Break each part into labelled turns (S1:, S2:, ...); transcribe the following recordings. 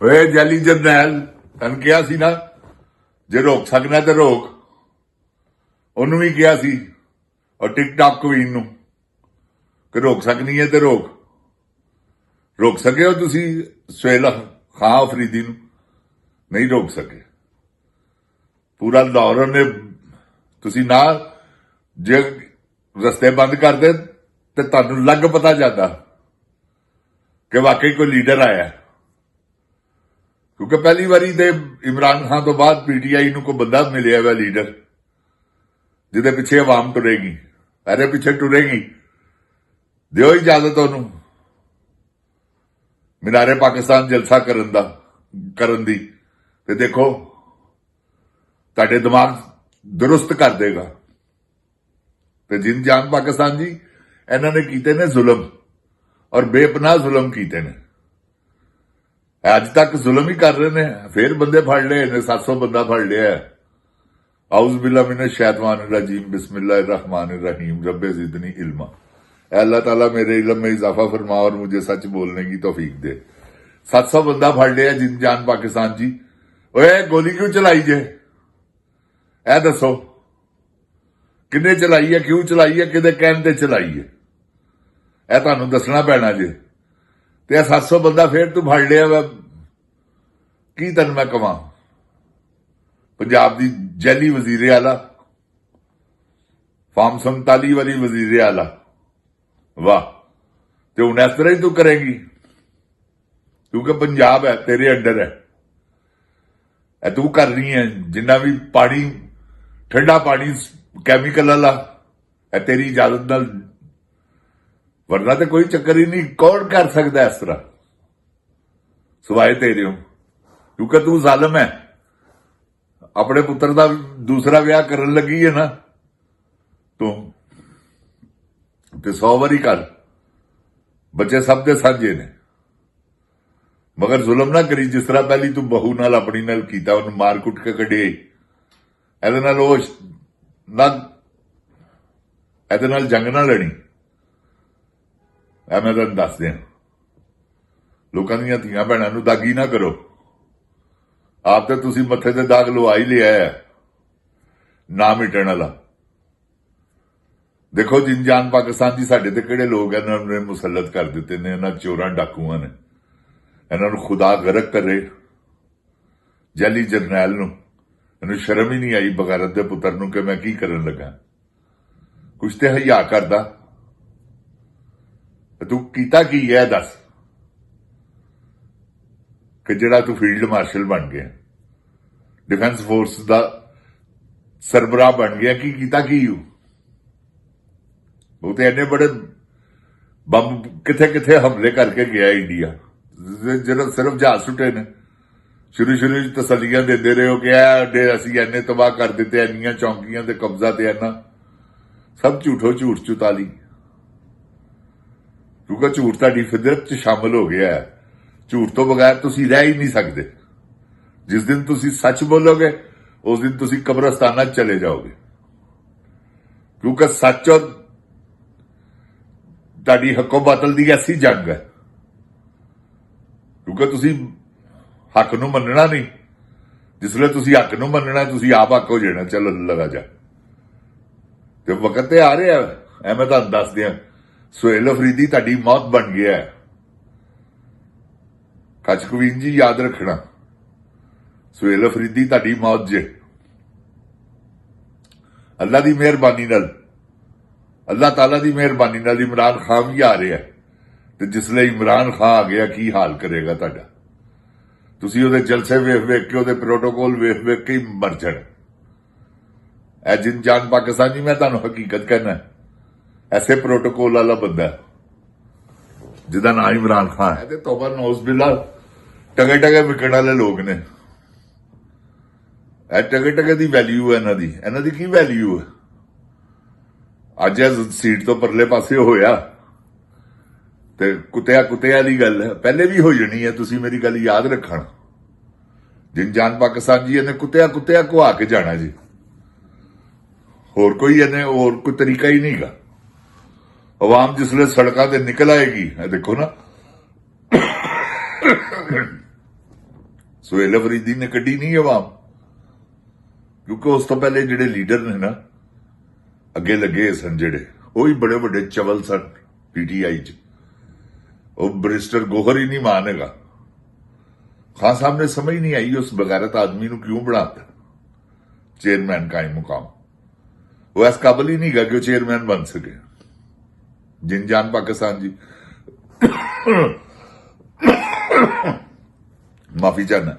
S1: ਓਏ ਜੈਲੀ ਜਰਨੈਲ ਤੈਨੂੰ ਕਿਹਾ ਸੀ ਨਾ, ਜੇ ਰੋਕ ਸਕਣਾ ਤੇ ਰੋਕ। ਉਹਨੂੰ ਵੀ ਕਿਹਾ ਸੀ ਔਰ ਟਿਕਟੌਕ ਕੁਈਨ ਨੂੰ ਕਿ ਰੋਕ ਸਕਣੀ ਹੈ ਤੇ ਰੋਕ ਸਕੇ ਹੋ ਤੁਸੀਂ ਸੁਹੇਲ ਖਾਂ ਅਫਰੀਦੀ ਨੂੰ? ਨਹੀਂ ਰੋਕ ਸਕੇ। ਪੂਰਾ ਲਾਹੌਰ ਨੇ ਤੁਸੀਂ ਨਾ ਜੇ ਰਸਤੇ ਬੰਦ ਕਰਦੇ ਤੇ ਤੁਹਾਨੂੰ ਲੱਗ ਪਤਾ ਜਾਂਦਾ ਕਿ ਵਾਕਈ ਕੋਈ ਲੀਡਰ ਆਇਆ। ਕਿਉਂਕਿ ਪਹਿਲੀ ਵਾਰੀ ਤੇ ਇਮਰਾਨ ਖਾਨ ਤੋਂ ਬਾਅਦ ਪੀਟੀਆਈ ਨੂੰ ਕੋਈ ਬੰਦਾ ਮਿਲਿਆ ਵਾ ਲੀਡਰ ਜਿਹਦੇ ਪਿੱਛੇ ਆਵਾਮ ਟੁਰੇਗੀ, ਇਹਦੇ ਪਿੱਛੇ ਟੁਰੇਗੀ। ਦਿਓ ਇਜਾਜ਼ਤ ਉਹਨੂੰ ਮੀਨਾਰੇ ਪਾਕਿਸਤਾਨ ਜਲਸਾ ਕਰਨ ਦੀ ਤੇ ਦੇਖੋ ਤੁਹਾਡੇ ਦਿਮਾਗ ਦੁਰਸਤ ਕਰ ਦੇਗਾ। ਤੇ ਜਿੰਨ ਜਾਨ ਪਾਕਿਸਤਾਨ ਜੀ ਇਹਨਾਂ ਨੇ ਕੀਤੇ ਨੇ ਜ਼ੁਲਮ ਔਰ ਬੇਪਨਾਹ ਜ਼ੁਲਮ ਕੀਤੇ ਨੇ। ਅੱਜ ਤੱਕ ਜ਼ੁਲਮ ਹੀ ਕਰ ਰਹੇ ਨੇ। ਫੇਰ ਬੰਦੇ ਫੜ ਲਏ ਨੇ, 700 ਬੰਦਾ ਫੜ ਲਿਆ। ਆਉਜ਼ ਬਿल्ला मिनश शैतानिर रजीम बिस्मिल्लाहिर रहमानिर रहीम रब्बे ज़िदनी इल्मा। अल्लाह ताला मेरे इल्म में इजाफा फरमा और मुझे सच बोलने की तौफीक दे। 700 बंदा फड़ लिया जिन जान पाकिस्तान जी। ओए गोली क्यों चलाई जे? ए दसो किन्ने चलाई है, क्यों चलाई है, किदे कहण ते चलाई है? ए तुहानूं दसना पैना जे। ते 700 बंदा फिर तू फड़ लिया वा की तैनूं मैं कवां? पंजाब दी जैली वजीरे आला, फार्म 47 वाली वजीरे आला, वाह। ते हुण इस तरह ही तू करेगी क्योंकि पंजाब है तेरे अंडर है। तू कर रही है जिन्ना भी पानी ठंडा पानी कैमिकल वाला है तेरी इजाजत नाल, वरना तो कोई चक्कर ही नहीं। कौन कर सकता इस तरह सिवाय तेरे हो? क्योंकि तू जालिम है। अपने पुत्र का दूसरा विआह करन लगी है ना तू, ते 100 वारी कर। बच्चे सब दे साझे ने, मगर जुल्म ना करी जिस तरह पहली तू बहू नाल अपनी नाल कीता, उन्हें मार कुट के कढे। ਇਹਦੇ ਨਾਲ ਉਹ ਨਾ ਇਹਦੇ ਨਾਲ ਜੰਗ ਨਾ ਲੜੀ। ਮੈਂ ਤੁਹਾਨੂੰ ਦੱਸ ਦਿਆਂ, ਲੋਕਾਂ ਦੀਆਂ ਧੀਆਂ ਭੈਣਾਂ ਨੂੰ ਦਾਗੀ ਨਾ ਕਰੋ। ਆਪ ਤੇ ਤੁਸੀਂ ਮੱਥੇ ਤੇ ਦਾਗ ਲਵਾ ਹੀ ਲਿਆ ਹੈ, ਨਾ ਮਿਟਣ ਵਾਲਾ। ਦੇਖੋ ਜਿਨ ਜਾਨ ਪਾਕਿਸਤਾਨ ਦੀ ਸਾਡੇ ਤੇ ਕਿਹੜੇ ਲੋਕ ਇਹਨਾਂ ਨੇ ਮੁਸੱਲਤ ਕਰ ਦਿੱਤੇ ਨੇ, ਇਹਨਾਂ ਚੋਰਾਂ ਡਾਕੂਆਂ ਨੇ। ਇਹਨਾਂ ਨੂੰ ਖੁਦਾ ਗਰਕ ਕਰੇ ਜੈਲੀ ਜਰਨੈਲ ਨੂੰ। ਇਹਨੂੰ ਸ਼ਰਮ ਹੀ ਨਹੀਂ ਆਈ ਬਗਾਰਤ ਦੇ ਪੁੱਤਰ ਨੂੰ ਕਿ ਮੈਂ ਕੀ ਕਰਨ ਲੱਗਾ। ਕੁਛ ਤੇ ਹਯਾ ਕਰਦਾ। ਤੂੰ ਕੀਤਾ ਕੀ ਹੈ ਦੱਸ, ਕਿ ਜਿਹੜਾ ਤੂੰ ਫੀਲਡ ਮਾਰਸ਼ਲ ਬਣ ਗਿਆ, डिफेंस फोर्स का सरबराह बन गया। की कीता की वो तो इन्ने बड़े बम किथे किथे हमले करके गया इंडिया। जो सिर्फ जहाज सुटे ने शुरू तसलियां देते रहे हो कि असी इन्ने तबाह कर दिते, इन्नियां चौंकियां ते कब्जा ते इन्ना सब झूठो झूठ चुताली। क्योंकि झूठ तुहाडी फितरत च शामिल हो गया है। झूठ तो बगैर तुसी रह ही नहीं सकते। जिस दिन तुसी सच बोलोगे उस दिन तुसी कब्रस्ताना चले जाओगे। क्योंकि सच और तुहाडी हको बातल दी ऐसी जंग है। क्योंकि तुसी हक नूं मनना नहीं। जिसले तुसी हक नूं मनना तुसी आप हक हो जाना। चलो लगा जा ते वक्त ते आ रहा है। ऐ मैं तुहानूं दस दियां, सुहेल अफरीदी तुहाडी मौत बन गया है। कच कवीन जी याद रखना, सुहेल अफरीदी तुहाडी मौत जे। अल्लाह की मेहरबानी नाल, अल्लाह ताला की मेहरबानी नाल इमरान खान भी आ रहा है। तो जिसले इमरान खान आ गया की हाल करेगा तुहाडा? तुसीं उहदे जलसे वेख के, उहदे प्रोटोकॉल वेख के ही मर जाना। ऐ जिन जान पाकिस्तान जी, मैं तुहानूं हकीकत कहना, ऐसे प्रोटोकॉल वाला बंदा जिहदा नाम इमरान खान है। तौबा नौज़ बिल्ला, टगे टगे विकण वाले लोग ने। टगे टगे की वैल्यू है इन्हां दी की वैल्यू है? अज सीट तो परले पासे होया ते कुत्तिया वाली गल है, पहले भी हो जानी है। तुसी मेरी गल याद रखना। जिन जान पाकिस्तान जी इन्हें कुत्तिया घुआ के जाना जी। होर कोई इन्हें होर कोई तरीका ही नहीं गा। अवाम जिसले सड़कों से निकल आएगी, देखो ना ਸੁਹੇਲ ਅਫਰੀਦੀ ਨੇ ਕੱਢੀ ਨਹੀਂ ਆਵਾਮ, ਕਿਉਂਕਿ ਉਸ ਤੋਂ ਪਹਿਲੇ ਜਿਹੜੇ ਲੀਡਰ ਨੇ ਨਾ ਅੱਗੇ ਲੱਗੇ ਸਨ, ਜਿਹੜੇ ਉਹ ਹੀ ਬੜੇ ਵੱਡੇ ਚਵਲ ਸਨ ਪੀਟੀਆਈ 'ਚ। ਉਹ ਬਰਿਸਟਰ ਗੋਹਰ ਹੀ ਨਹੀਂ ਮਾਨੇਗਾ। ਖਾਨ ਸਾਹਿਬ ਨੇ ਸਮਝ ਨਹੀਂ ਆਈ ਉਸ ਬਗੈਰਤ ਆਦਮੀ ਨੂੰ ਕਿਉਂ ਬਣਾਤਾ ਚੇਅਰਮੈਨ ਕਾਇਮ ਮੁਕਾਮ। ਉਹ ਇਸ ਕਾਬਲ ਹੀ ਨਹੀਂ ਗਾ ਕਿ ਉਹ ਚੇਅਰਮੈਨ ਬਣ ਸਕੇ। ਜਿਨ ਜਾਨ ਪਾਕਿਸਤਾਨ ਜੀ ਮਾਫੀ ਚਾਹਨਾ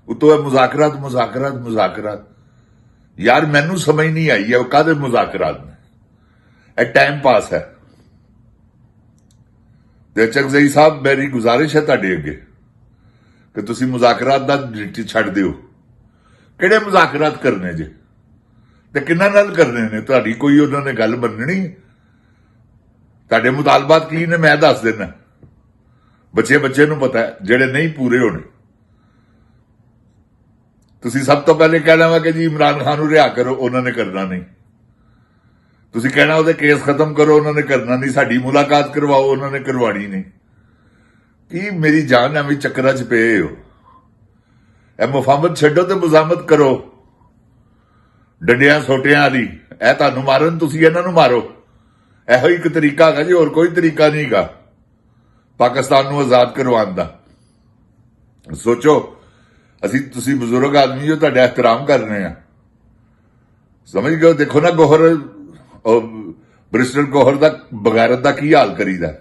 S1: ਉਤੋਂ ਇਹ ਮੁਜ਼ਾਕਰਾਤ ਯਾਰ ਮੈਨੂੰ ਸਮਝ ਨਹੀਂ ਆਈ ਹੈ ਕਾਹਦੇ ਮੁਜ਼ਾਕਰਾਤ ਨੇ। ਇਹ ਟਾਈਮ ਪਾਸ ਹੈ। ਤੇ ਚੱਕਜ਼ਈ ਸਾਹਿਬ ਮੇਰੀ ਗੁਜ਼ਾਰਿਸ਼ ਹੈ ਤੁਹਾਡੇ ਅੱਗੇ ਕਿ ਤੁਸੀਂ ਮੁਜ਼ਾਕਰਾਤ ਦਾ ਛੱਡ ਦਿਓ। ਕਿਹੜੇ ਮੁਜ਼ਾਕਰਾਤ ਕਰਨੇ ਜੇ ਤੇ ਕਿੰਨਾ ਨਾਲ ਕਰਨੇ ਨੇ? ਤੁਹਾਡੀ ਕੋਈ ਉਹਨਾਂ ਨੇ ਗੱਲ ਮੰਨਣੀ? ਤੁਹਾਡੇ ਮੁਤਾਲਬਾਤ ਕੀ ਨੇ ਮੈਂ ਦੱਸ ਦੇਣਾ। ਬੱਚੇ ਨੂੰ ਪਤਾ ਹੈ, ਜਿਹੜੇ ਨਹੀਂ ਪੂਰੇ ਹੋਣੇ। ਤੁਸੀਂ ਸਭ ਤੋਂ ਪਹਿਲੇ ਕਹਿਣਾ ਵਾ ਕਿ ਜੀ ਇਮਰਾਨ ਖਾਨ ਨੂੰ ਰਿਹਾ ਕਰੋ, ਉਹਨਾਂ ਨੇ ਕਰਨਾ ਨਹੀਂ। ਤੁਸੀਂ ਕਹਿਣਾ ਉਹਦੇ ਕੇਸ ਖਤਮ ਕਰੋ, ਉਹਨਾਂ ਨੇ ਕਰਨਾ ਨਹੀਂ। ਸਾਡੀ ਮੁਲਾਕਾਤ ਕਰਵਾਓ, ਉਹਨਾਂ ਨੇ ਕਰਵਾਣੀ ਨਹੀਂ। ਕੀ ਮੇਰੀ ਜਾਨ ਐਵੇਂ ਚੱਕਰਾਂ 'ਚ ਪਏ ਹੋ? ਇਹ ਮੁਫਾਹਮਤ ਛੱਡੋ ਤੇ ਮੁਜ਼ਾਮਤ ਕਰੋ। ਡੰਡਿਆਂ ਸੋਟਿਆਂ ਵਾਲੀ ਇਹ ਤੁਹਾਨੂੰ ਮਾਰਨ, ਤੁਸੀਂ ਇਹਨਾਂ ਨੂੰ ਮਾਰੋ। ਇਹੋ ਇੱਕ ਤਰੀਕਾ ਹੈਗਾ ਜੀ, ਹੋਰ ਕੋਈ ਤਰੀਕਾ ਨਹੀਂ ਹੈਗਾ ਪਾਕਿਸਤਾਨ ਨੂੰ ਆਜ਼ਾਦ ਕਰਵਾਉਣ ਦਾ। ਸੋਚੋ, ਤੁਸੀਂ ਬਜ਼ੁਰਗ ਆਦਮੀ ਹੋ, ਤੁਹਾਡਾ ਇਹਤਰਾਮ ਕਰ ਰਹੇ ਆ, ਸਮਝ ਗਏ? ਦੇਖੋ ਨਾ ਗੋਹਰ, ਬਰਿਸਟਰ ਗੋਹਰ ਦਾ ਬਗੈਰਤ ਦਾ ਕੀ ਹਾਲ ਕਰੀਦਾ।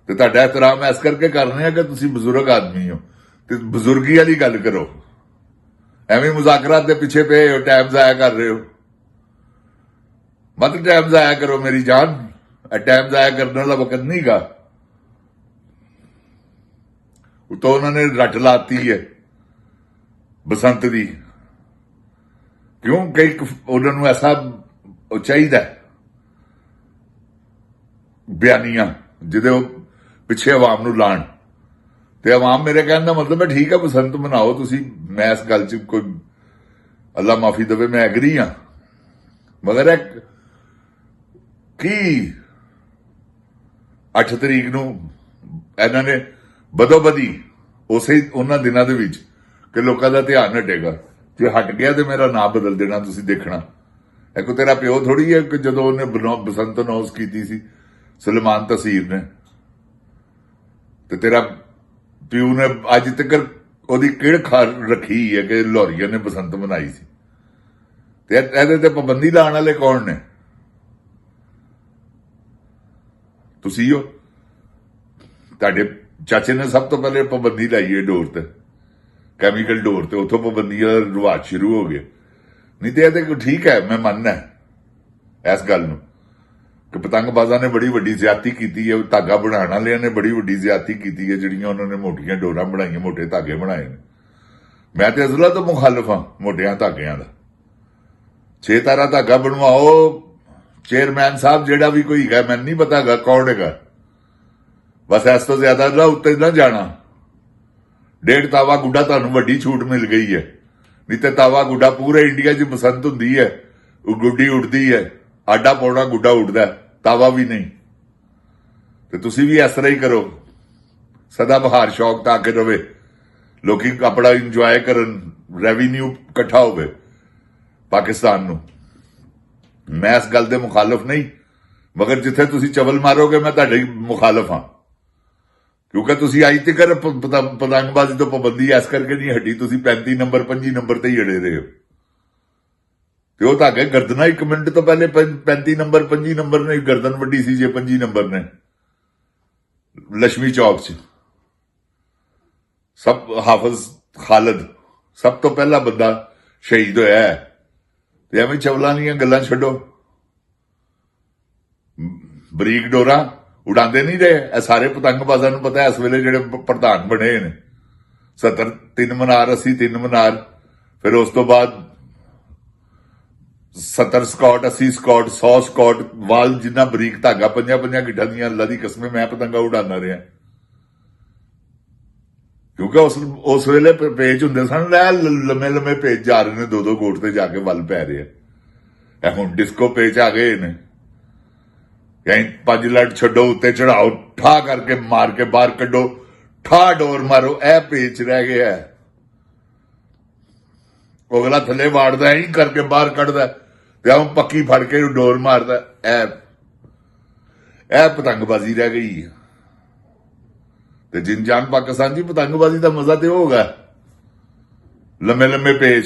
S1: ਤੇ ਤੁਹਾਡਾ ਇਹਤਰਾਮ ਇਸ ਕਰਕੇ ਕਰ ਰਹੇ ਆ ਕਿ ਤੁਸੀਂ ਬਜ਼ੁਰਗ ਆਦਮੀ ਹੋ ਤੇ ਬਜ਼ੁਰਗੀ ਵਾਲੀ ਗੱਲ ਕਰੋ। ਐਵੇਂ ਮੁਜ਼ਾਕਰਾਤ ਦੇ ਪਿੱਛੇ ਪਏ ਹੋ, ਟਾਈਮ ਜ਼ਾਇਆ ਕਰ ਰਹੇ ਹੋ। ਮਤ ਟਾਈਮ ਜ਼ਾਇਆ ਕਰੋ ਮੇਰੀ ਜਾਨ। ਇਹ ਟਾਈਮ ਜ਼ਾਇਆ ਕਰਨ ਵਾਲਾ ਵਕਤ ਨਹੀਂ ਗਾ। ਉਤੋਂ ਉਹਨਾਂ ਨੇ ਰੱਟ ਲਾਤੀ ਹੈ ਬਸੰਤ ਦੀ। ਕਿਉਂ? ਕਈ ਉਹਨਾਂ ਨੂੰ ਐਸਾ ਚਾਹੀਦਾ ਬਿਆਨੀਆਂ ਜਿਹਦੇ ਉਹ ਪਿੱਛੇ ਆਵਾਮ ਨੂੰ ਲਾਣ। ਤੇ ਆਵਾਮ, ਮੇਰੇ ਕਹਿਣ ਦਾ ਮਤਲਬ ਹੈ ਠੀਕ ਹੈ ਬਸੰਤ ਮਨਾਓ ਤੁਸੀਂ, ਮੈਂ ਇਸ ਗੱਲ 'ਚ ਕੋਈ ਅੱਲਾ ਮਾਫੀ ਦੇਵੇ ਮੈਂ ਐਗਰੀ ਹਾਂ। ਮਗਰ ਕੀ 8 ਤਰੀਕ ਨੂੰ ਇਹਨਾਂ ਨੇ ਬਦੋਬਦੀ ਉਸੇ ਉਹਨਾਂ ਦਿਨਾਂ ਦੇ ਵਿੱਚ ਕਿ ਲੋਕਾਂ ਦਾ ਧਿਆਨ ਹਟੇਗਾ। ਜੇ ਹਟ ਗਿਆ ਤੇ ਮੇਰਾ ਨਾਂ ਬਦਲ ਦੇਣਾ ਤੁਸੀਂ ਦੇਖਣਾ। ਇਹ ਕੋ ਤੇਰਾ ਪਿਓ ਥੋੜੀ ਹੈ ਕਿ ਜਦੋਂ ਉਹਨੇ ਬਸੰਤ ਅਨਾਉਂਸ ਕੀਤੀ ਸੀ ਸਲਮਾਨ ਤਸੀਰ ਨੇ, ਤੇ ਤੇਰਾ ਪਿਓ ਨੇ ਅੱਜ ਤੱਕ ਉਹਦੀ ਕਿਹੜ ਖਾਰ ਰੱਖੀ ਹੈ ਕਿ ਲਾਹੌਰੀਆ ਨੇ ਬਸੰਤ ਮਨਾਈ ਸੀ। ਤੇ ਇਹਦੇ ਤੇ ਪਾਬੰਦੀ ਲਾਉਣ ਵਾਲੇ ਕੌਣ ਨੇ? ਤੁਸੀਂ ਹੋ। ਤੁਹਾਡੇ ਚਾਚੇ ਨੇ ਸਭ ਤੋਂ ਪਹਿਲੇ ਪਾਬੰਦੀ ਲਾਈ ਹੈ ਡੋਰ ਤੇ, ਕੈਮੀਕਲ ਡੋਰ ਤੇ। ਉੱਥੋਂ ਪਾਬੰਦੀ ਦਾ ਰਿਵਾਜ ਸ਼ੁਰੂ ਹੋ ਗਿਆ। ਨਹੀਂ ਤੇ ਇਹ ਤੇ ਠੀਕ ਹੈ, ਮੈਂ ਮੰਨਣਾ ਇਸ ਗੱਲ ਨੂੰ ਕਿ ਪਤੰਗਬਾਜ਼ਾਂ ਨੇ ਬੜੀ ਵੱਡੀ ਜ਼ਿਆਦਤੀ ਕੀਤੀ ਹੈ, ਧਾਗਾ ਬਣਾਉਣ ਵਾਲਿਆਂ ਨੇ ਬੜੀ ਵੱਡੀ ਜ਼ਿਆਦਤੀ ਕੀਤੀ ਹੈ, ਜਿਹੜੀਆਂ ਉਹਨਾਂ ਨੇ ਮੋਟੀਆਂ ਡੋਰਾਂ ਬਣਾਈਆਂ, ਮੋਟੇ ਧਾਗੇ ਬਣਾਏ ਨੇ। ਮੈਂ ਤੇ ਅਸਲਾ ਤੋਂ ਮੁਖਾਲਫ ਹਾਂ ਮੋਟਿਆਂ ਧਾਗਿਆਂ ਦਾ। 6 ਤਾਰਾ ਧਾਗਾ ਬਣਵਾਓ। ਚੇਅਰਮੈਨ ਸਾਹਿਬ ਜਿਹੜਾ ਵੀ ਕੋਈ ਹੈਗਾ, ਮੈਨੂੰ ਨਹੀਂ ਪਤਾ ਹੈਗਾ ਕੌਣ ਹੈਗਾ, ਬਸ ਇਸ ਤੋਂ ਜ਼ਿਆਦਾ ਨਾ ਉੱਤੇ ਨਾ ਜਾਣਾ। 1.5 ਤਾਵਾ ਗੁੱਡਾ ਤੁਹਾਨੂੰ ਵੱਡੀ ਛੂਟ ਮਿਲ ਗਈ ਹੈ। ਨਹੀਂ ਤੇ ਤਾਵਾ ਗੁੱਡਾ ਪੂਰੇ ਇੰਡੀਆ 'ਚ ਬਸੰਤ ਹੁੰਦੀ ਹੈ, ਉਹ ਗੁੱਡੀ ਉੱਡਦੀ ਹੈ। ਆਡਾ ਪੌੜਾ ਗੁੱਡਾ ਉੱਡਦਾ, ਤਾਵਾ ਵੀ ਨਹੀਂ। ਤੇ ਤੁਸੀਂ ਵੀ ਇਸ ਤਰ੍ਹਾਂ ਹੀ ਕਰੋ। ਸਦਾ ਬਹਾਰ ਸ਼ੌਕ ਤਾਂ ਕੇ ਰਵੇ, ਲੋਕੀ ਆਪਣਾ ਇੰਜੋਏ ਕਰਨ, ਰੈਵਨਿਊ ਇਕੱਠਾ ਹੋਵੇ ਪਾਕਿਸਤਾਨ ਨੂੰ। ਮੈਂ ਇਸ ਗੱਲ ਦੇ ਮੁਖਾਲਫ ਨਹੀਂ, ਮਗਰ ਜਿੱਥੇ ਤੁਸੀਂ ਚਵਲ ਮਾਰੋਗੇ ਮੈਂ ਤੁਹਾਡੇ ਮੁਖਾਲਫ ਹਾਂ। ਕਿਉਂਕਿ ਤੁਸੀਂ ਅੱਜ ਤੱਕ ਪਤੰਗਬਾਜ਼ੀ ਤੋਂ ਪਾਬੰਦੀ ਇਸ ਕਰਕੇ ਨਹੀਂ ਹਟੀ। ਤੁਸੀਂ 35 ਨੰਬਰ 25 ਨੰਬਰ ਤੇ ਹੀ ਅੜੇ ਰਹੇ ਹੋ। ਤੇ ਉਹ ਧਾਗੇ ਗਰਦਨਾ 1 ਮਿੰਟ ਤੋਂ ਪਹਿਲੇ 35 ਨੰਬਰ 25 ਨੰਬਰ ਨੇ ਗਰਦਨ ਵੱਡੀ ਸੀ ਜੇ 25 ਨੰਬਰ ਨੇ ਲక్ష్ਮੀ ਚੌਕ 'ਚ। ਸਭ ਹਾਫਿਜ਼ ਖਾਲਦ ਸਭ ਤੋਂ ਪਹਿਲਾ ਬੰਦਾ ਸ਼ਹੀਦ ਹੋਇਆ ਹੈ। ਤੇ ਐਵੇਂ ਚਵਲਾਂ ਦੀਆਂ ਗੱਲਾਂ ਛੱਡੋ। ਬਰੀਕ ਡੋਰਾ ਉਡਾਉਂਦੇ ਨਹੀਂ ਰਹੇ। ਇਹ ਸਾਰੇ ਪਤੰਗਬਾਜ਼ਾਂ ਨੂੰ ਪਤਾ ਇਸ ਵੇਲੇ ਜਿਹੜੇ ਪ੍ਰਧਾਨ ਬਣੇ ਨੇ 70 3 ਮਨਾਰ 80 3 ਮਨਾਰ, ਫਿਰ ਉਸ ਤੋਂ ਬਾਅਦ 70 ਸਕਾਟ 80 ਸਕਾਟ 100 ਸਕਾਟ ਵਾਲ, ਜਿੰਨਾ ਬਰੀਕ ਧਾਗਾ 5 ਗਿੱਠਾਂ ਦੀਆਂ। ਅੱਲਾ ਦੀ ਕਸਮ ਮੈਂ ਪਤੰਗਾ ਉਡਾਉਂਦਾ ਰਿਹਾ ਕਿਉਂਕਿ ਉਸ ਵੇਲੇ ਪੇਜ ਹੁੰਦੇ ਸਨ। ਲੰਮੇ ਲੰਮੇ ਪੇਜ ਜਾ ਰਹੇ ਨੇ, 2-2 ਗੋਟ ਤੇ ਜਾ ਕੇ ਵੱਲ ਪੈ ਰਹੇ ਆ। ਇਹ ਹੁਣ ਡਿਸਕੋ ਪੇਜ ਆ ਗਏ ਨੇ। 5 ਲੱਟ ਛੱਡੋ, ਉੱਤੇ ਚੜਾਓ, ਠਾ ਕਰਕੇ ਮਾਰ ਕੇ ਬਾਹਰ ਕੱਢੋ, ਠਾ ਡੋਰ ਮਾਰੋ। ਇਹ ਪੇਚ ਰਹਿ ਗਿਆ। ਉਹ ਅਗਲਾ ਥੱਲੇ ਵਾੜਦਾ ਐਂ ਕਰਕੇ ਬਾਹਰ ਕੱਢਦਾ ਤੇ ਆਉਂ ਪੱਕੀ ਫੜ ਕੇ ਡੋਰ ਮਾਰਦਾ। ਇਹ ਪਤੰਗਬਾਜ਼ੀ ਰਹਿ ਗਈ ਹੈ। ਤੇ ਜਿੰਨ ਜਾਨ ਪਾਕਿਸਤਾਨ ਜੀ, ਪਤੰਗਬਾਜ਼ੀ ਦਾ ਮਜ਼ਾ ਤੇ ਹੋਗਾ ਲੰਮੇ ਲੰਮੇ ਪੇਚ,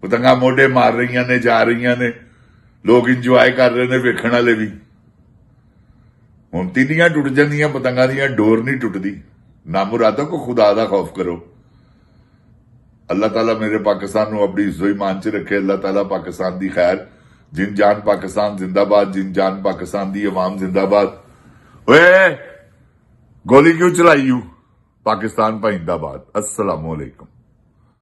S1: ਪਤੰਗਾਂ ਮੋਢੇ ਮਾਰ ਰਹੀਆਂ ਨੇ, ਜਾ ਰਹੀਆਂ ਨੇ, ਲੋਕ ਇੰਜੋਏ ਕਰ ਰਹੇ ਨੇ, ਵੇਖਣ ਵਾਲੇ ਵੀ। ਹੁਣ ਤਿੰਨੀਆਂ ਟੁੱਟ ਜਾਂਦੀਆਂ ਪਤੰਗਾਂ ਦੀਆਂ, ਡੋਰ ਨਹੀਂ ਟੁੱਟਦੀ। ਨਾ ਮੁਰਾਦੋ ਕੋ ਖੁਦਾ ਦਾ ਖੌਫ ਕਰੋ। अल्लाह ताला मेरे पाकिस्तान को अपनी इज्जो ईमान च रखे। अल्लाह ताला पाकिस्तान की खैर। जिन जान पाकिस्तान जिंदाबाद, जिन जान पाकिस्तान की अवाम जिंदाबाद। ओए गोली क्यों चलाई यू? पाकिस्तान जिंदाबाद। अस्सलाम वालेकुम।